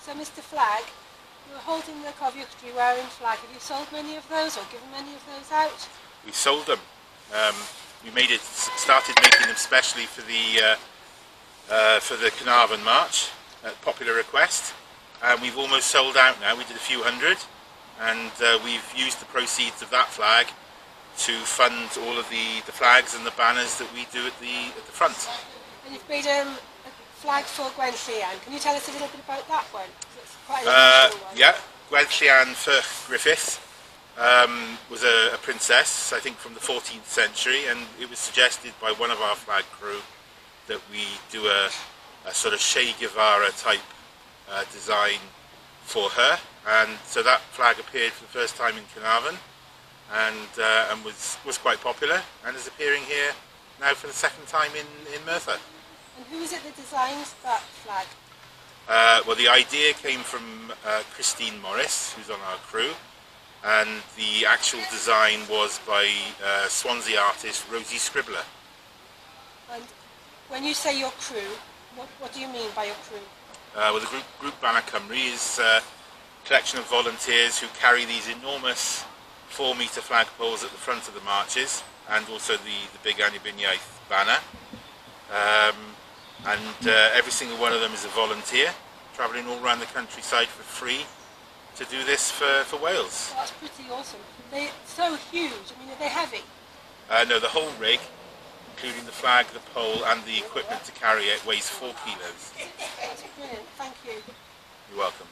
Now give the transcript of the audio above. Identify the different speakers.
Speaker 1: So, Mr. Flag, you're holding the Cofiwchdri wearing flag. Have you sold many of those or given many of those out?
Speaker 2: We sold them. We started making them specially for the Carnarvon March at popular request. We've almost sold out now. We did a few hundred, and we've used the proceeds of that flag to fund all of the flags and the banners that we do at the front.
Speaker 1: And you've made a flag for Gwenllian. Can you tell us a little bit about that one? It's quite an unusual one.
Speaker 2: Yeah, Gwenllian for Griffith was a princess, I think from the 14th century, and it was suggested by one of our flag crew that we do a sort of Che Guevara type design for her, and so that flag appeared for the first time in Carnarvon and was quite popular, and is appearing here now for the second time in Merthyr.
Speaker 1: And who is it that designs that flag?
Speaker 2: Well, the idea came from Christine Morris, who's on our crew, and the actual design was by Swansea artist Rosie Scribbler.
Speaker 1: And when you say your crew, what do you mean by your crew?
Speaker 2: Well, the group Banner Cymru is a collection of volunteers who carry these enormous 4-metre flagpoles at the front of the marches, and also the big Annibyniaeth banner. Every single one of them is a volunteer, travelling all around the countryside for free to do this for Wales.
Speaker 1: Well, that's pretty awesome. They're so huge. I mean, are they heavy?
Speaker 2: No, the whole rig, including the flag, the pole and the equipment to carry it, weighs 4 kilos.
Speaker 1: That's brilliant. Thank you.
Speaker 2: You're welcome.